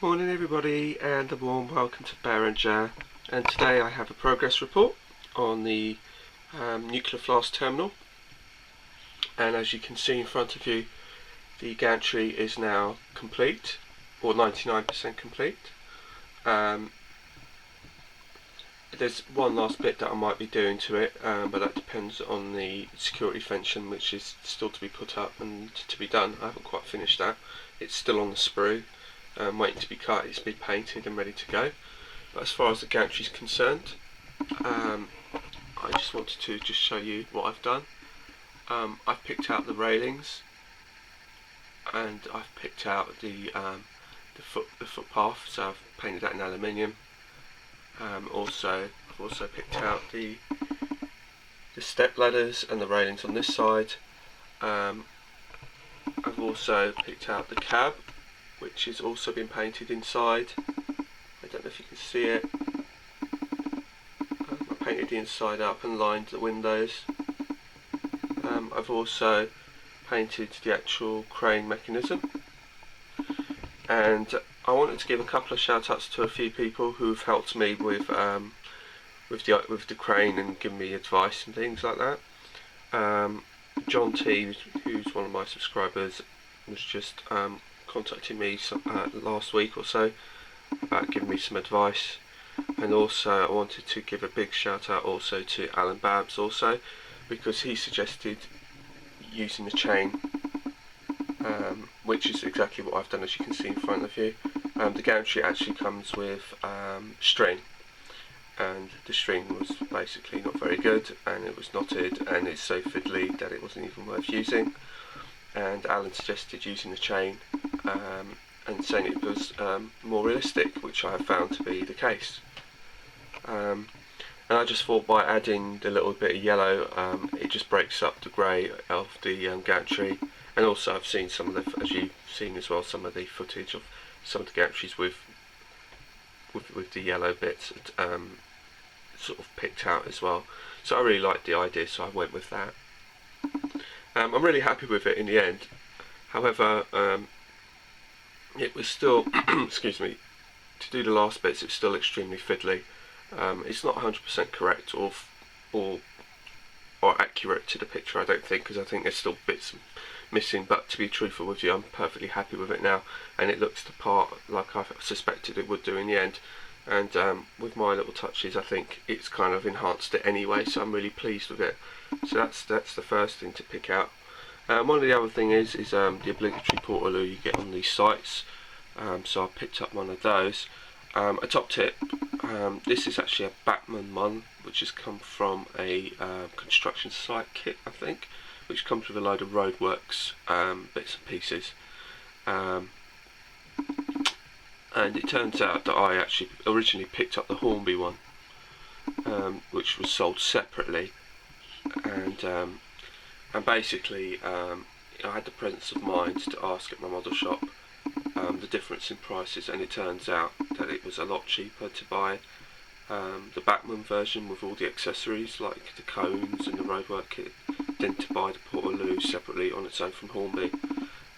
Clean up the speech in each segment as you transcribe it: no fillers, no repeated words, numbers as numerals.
Morning everybody, and a warm welcome to Behringer. And today I have a progress report on the nuclear flask terminal. And as you can see in front of you, the gantry is now complete, or 99% complete. There's one last bit that I might be doing to it, but that depends on the security fencing, which is still to be put up and to be done. I haven't quite finished that. It's still on the sprue, waiting to be cut. It's been painted and ready to go. But as far as the gantry is concerned, I just wanted to show you what I've done. I've picked out the railings, and I've picked out the footpath, so I've painted that in aluminium. I've also picked out the step ladders and the railings on this side. I've also picked out the cab, which has also been painted inside. I don't know if you can see it. I painted the inside up and lined the windows. I've also painted the actual crane mechanism, and I wanted to give a couple of shout outs to a few people who've helped me with the crane and given me advice and things like that. John T, who's one of my subscribers, was just contacting me last week or so about giving me some advice. And also I wanted to give a big shout out also to Alan Babs also, because he suggested using the chain, which is exactly what I've done, as you can see in front of you. The gantry actually comes with string, and the string was basically not very good, and it was knotted, and it's so fiddly that it wasn't even worth using. And Alan suggested using the chain, and saying it was more realistic, which I have found to be the case. And I just thought by adding the little bit of yellow, it just breaks up the grey of the gantry. And also I've seen some of the, as you've seen as well, some of the footage of some of the gantries with the yellow bits sort of picked out as well. So I really liked the idea, so I went with that. I'm really happy with it in the end. However, it was still, excuse me, to do the last bits, it's still extremely fiddly. It's not 100% correct or accurate to the picture, I don't think, because I think there's still bits missing. But to be truthful with you, I'm perfectly happy with it now, and it looks the part like I suspected it would do in the end. And with my little touches, I think it's kind of enhanced it anyway, so I'm really pleased with it. So that's the first thing to pick out. One of the other thing is the obligatory portaloo you get on these sites. So I picked up one of those. A top tip, this is actually a Bachmann one, which has come from a construction site kit, I think, which comes with a load of roadworks bits and pieces. And it turns out that I actually originally picked up the Hornby one, which was sold separately, and basically I had the presence of mind to ask at my model shop the difference in prices, and it turns out that it was a lot cheaper to buy the Bachmann version with all the accessories like the cones and the roadwork kit than to buy the portaloo separately on its own from Hornby.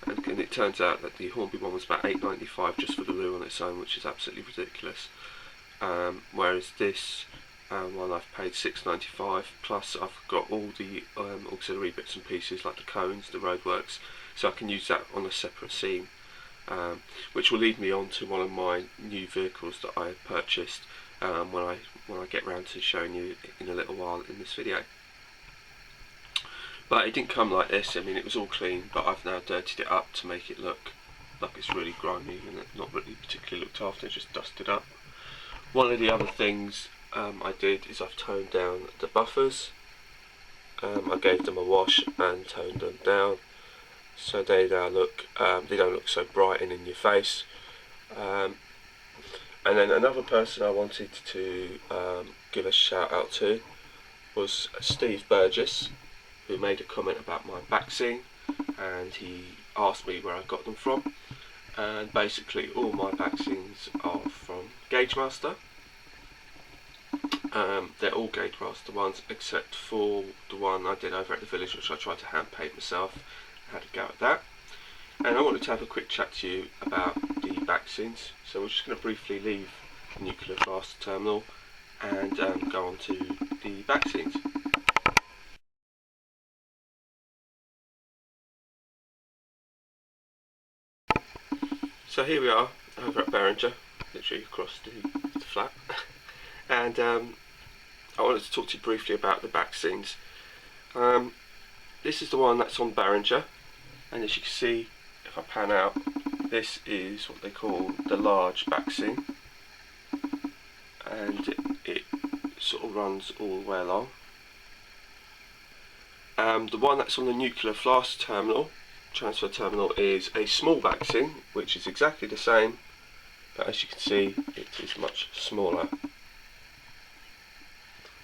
And it turns out that the Hornby one was about £8.95 just for the loo on its own, which is absolutely ridiculous. Whereas this one I've paid £6.95, plus I've got all the auxiliary bits and pieces like the cones, the roadworks, so I can use that on a separate seam, which will lead me on to one of my new vehicles that I purchased when I get round to showing you in a little while in this video. But it didn't come like this. I mean, it was all clean, but I've now dirtied it up to make it look like it's really grimy and not really particularly looked after, just dusted up. One of the other things I did is I've toned down the buffers. I gave them a wash and toned them down, so they now look, they don't look so bright and in your face. And then another person I wanted to give a shout out to was Steve Burgess, who made a comment about my back seam, and he asked me where I got them from. And basically all my back seams are from Gagemaster. They're all Gagemaster ones except for the one I did over at the village, which I tried to hand paint myself. I had a go at that. And I wanted to have a quick chat to you about the back scenes. So we're just going to briefly leave the nuclear fast terminal and go on to the back scenes. So here we are over at Beringer, literally across the flat, and I wanted to talk to you briefly about the back scenes. This is the one that's on Beringer, and as you can see, if I pan out, this is what they call the large back scene, and it sort of runs all the way along. The one that's on the nuclear fast terminal, transfer terminal, is a small back scene, which is exactly the same, but as you can see, it is much smaller.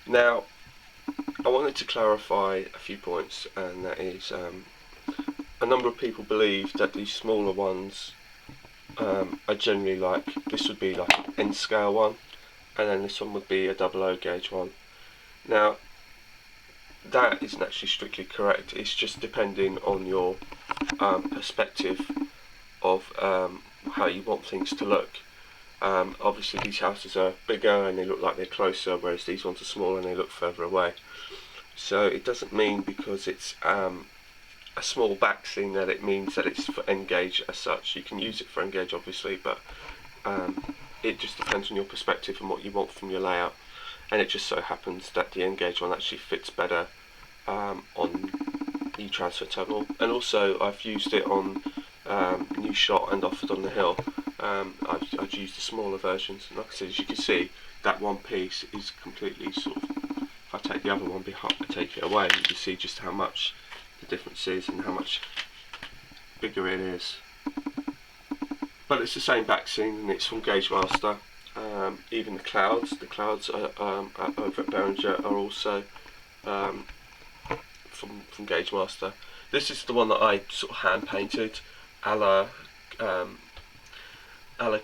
Now, I wanted to clarify a few points, and that is a number of people believe that these smaller ones are generally like, this would be like an N scale one, and then this one would be a 00 gauge one. Now, that isn't actually strictly correct. It's just depending on your perspective of how you want things to look. Obviously these houses are bigger and they look like they're closer, whereas these ones are smaller and they look further away. So it doesn't mean because it's a small back scene that it means that it's for N gauge as such. You can use it for N gauge obviously, but it just depends on your perspective and what you want from your layout. And it just so happens that the N gauge one actually fits better on the transfer terminal. And also I've used it on New Shot and Offered on the Hill. I've used the smaller versions, and like I said, as you can see, that one piece is completely sort of, if I take the other one behind, I take it away, you can see just how much the difference is and how much bigger it is. But it's the same back scene, and it's from Gagemaster. Even the clouds are, over at Beringer are also from Gagemaster. This is the one that I sort of hand painted, a la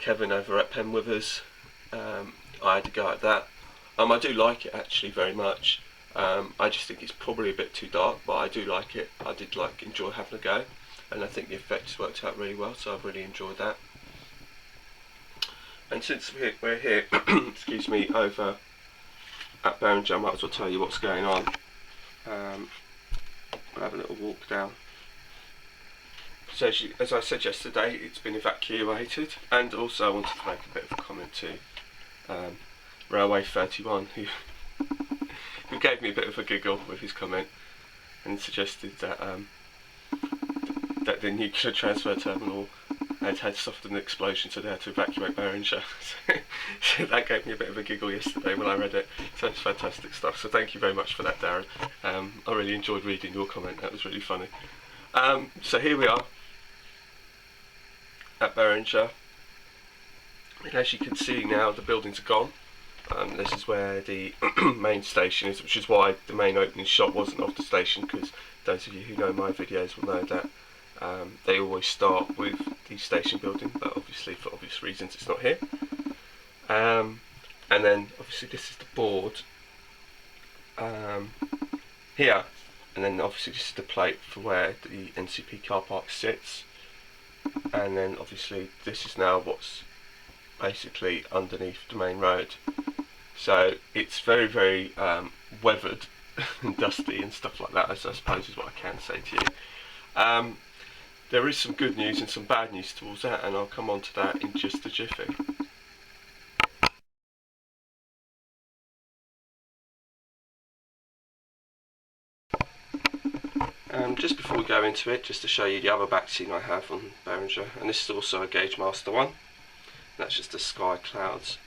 Kevin over at Penwithers. I had to go at that. I do like it actually very much. I just think it's probably a bit too dark, but I do like it. I did enjoy having a go, and I think the effects worked out really well, so I've really enjoyed that. And since we're here, excuse me, over at Beringer, I might as well tell you what's going on. I'll have a little walk down. So as I said yesterday, it's been evacuated, and also I wanted to make a bit of a comment to Railway 31, who gave me a bit of a giggle with his comment and suggested that that the nuclear transfer terminal had suffered an explosion, so they had to evacuate Beringer. So that gave me a bit of a giggle yesterday when I read it. So it's fantastic stuff. So thank you very much for that, Darren. I really enjoyed reading your comment. That was really funny. So here we are at Beringer. And as you can see now, the buildings are gone. This is where the main station is, which is why the main opening shot wasn't of the station, because those of you who know my videos will know that they always start with the station building, but obviously for obvious reasons it's not here. And then obviously this is the board here, and then obviously this is the plate for where the NCP car park sits, and then obviously this is now what's basically underneath the main road. So it's very, very weathered and dusty and stuff like that, as I suppose is what I can say to you. There is some good news and some bad news towards that, and I'll come on to that in just a jiffy. Just before we go into it, just to show you the other back scene I have on Beringer, and this is also a Gagemaster one. That's just the sky clouds.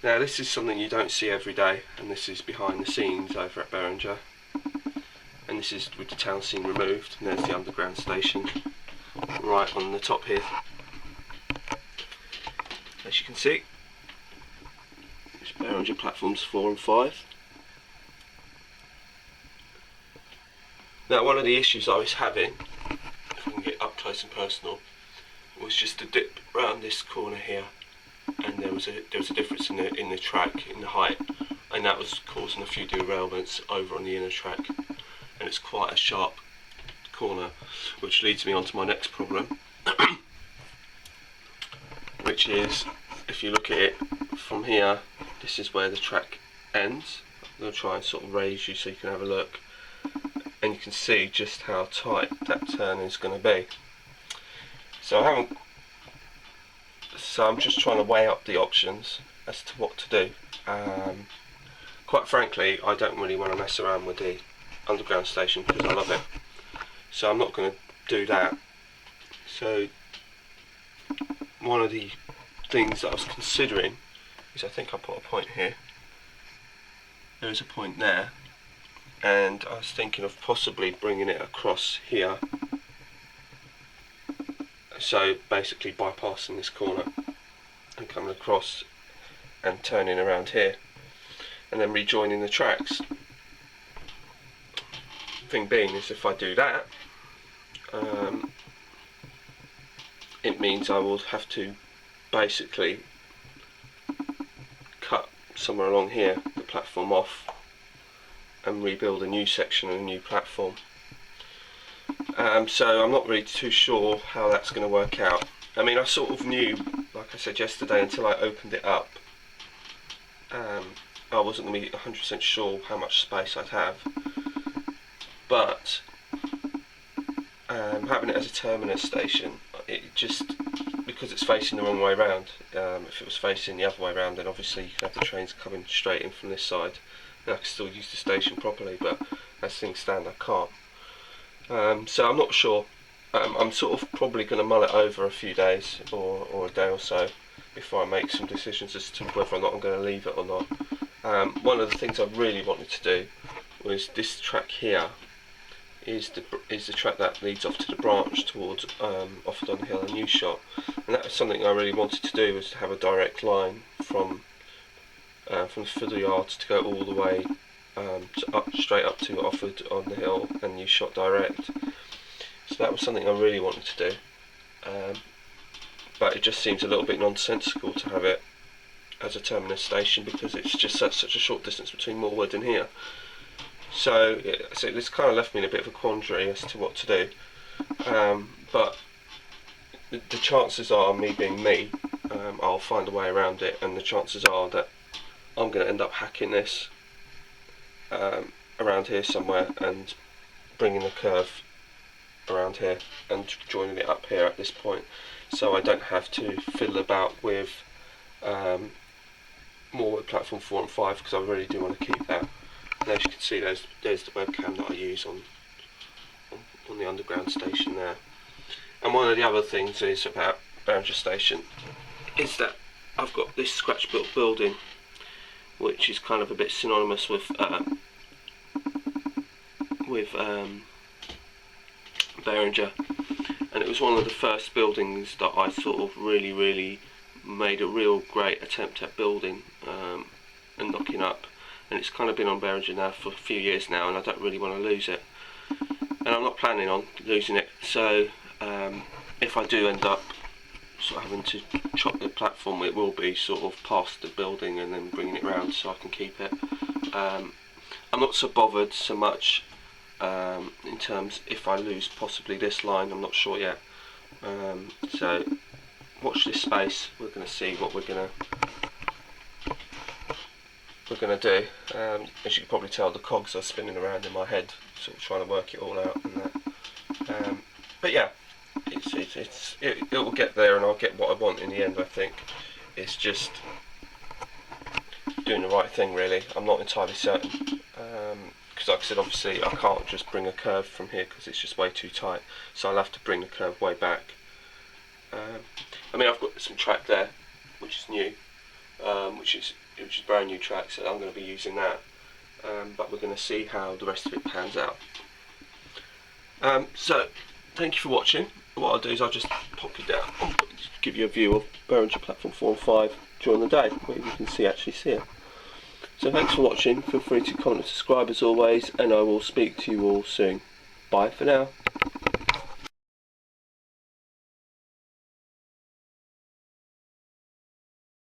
Now this is something you don't see every day, and this is behind the scenes over at Beringer. And this is with the town scene removed, and there's the underground station right on the top here. As you can see, it's Beringer platforms 4 and 5. Now one of the issues I was having, if I can get up close and personal, was just to dip around this corner here, and there was a difference in the track, in the height, and that was causing a few derailments over on the inner track, and it's quite a sharp corner, which leads me on to my next problem. which is, if you look at it from here, this is where the track ends. I'm going to try and sort of raise you so you can have a look, and you can see just how tight that turn is going to be. So I'm just trying to weigh up the options as to what to do. Quite frankly, I don't really want to mess around with the underground station because I love it, so I'm not going to do that. So one of the things that I was considering is, I think I put a point here, there's a point there, and I was thinking of possibly bringing it across here, so basically bypassing this corner and coming across and turning around here and then rejoining the tracks. Thing being is, if I do that, it means I will have to basically cut somewhere along here the platform off and rebuild a new section and a new platform. So I'm not really too sure how that's going to work out. I mean, I sort of knew, like I said yesterday, until I opened it up, I wasn't going to be 100% sure how much space I'd have, but having it as a terminus station, it just, because it's facing the wrong way round, if it was facing the other way round, then obviously you can have the trains coming straight in from this side and I can still use the station properly, but as things stand I can't. So I'm not sure. I'm sort of probably going to mull it over a few days or a day or so before I make some decisions as to whether or not I'm going to leave it or not. One of the things I really wanted to do was this track here is the track that leads off to the branch towards Offerdon Hill and New Shot, and that was something I really wanted to do, was to have a direct line from the Fiddle Yards to go all the way straight up to Offord on the Hill and New Shot direct. So that was something I really wanted to do, but it just seems a little bit nonsensical to have it as a terminus station because it's just such a short distance between Moorwood and here. So this kind of left me in a bit of a quandary as to what to do, but the chances are, me being me, I'll find a way around it, and the chances are that I'm going to end up hacking this around here somewhere and bringing the curve around here and joining it up here at this point, so I don't have to fiddle about with more with platform 4 and 5, because I really do want to keep that. And as you can see, there's the webcam that I use on the underground station there. And one of the other things is about Beringer Station is that I've got this scratch built building, which is kind of a bit synonymous with Beringer, and it was one of the first buildings that I sort of really made a real great attempt at building and knocking up, and it's kind of been on Beringer now for a few years now, and I don't really want to lose it, and I'm not planning on losing it. So if I do end up sort of having to chop the platform, it will be sort of past the building and then bringing it round so I can keep it. I'm not so bothered so much in terms if I lose possibly this line, I'm not sure yet. So watch this space, we're going to see what we're going to do. As you can probably tell, the cogs are spinning around in my head, sort of trying to work it all out and that. But yeah, it will get there, and I'll get what I want in the end. I think it's just doing the right thing, really. I'm not entirely certain, because like I said, obviously I can't just bring a curve from here because it's just way too tight, so I'll have to bring the curve way back. I mean, I've got some track there which is new, which is brand new track, so I'm going to be using that, but we're going to see how the rest of it pans out. So thank you for watching. What I'll do is I'll just pop it down and give you a view of Beringer platform 4 and 5 during the day, where you can actually see it. So thanks for watching. Feel free to comment and subscribe as always, and I will speak to you all soon. Bye for now.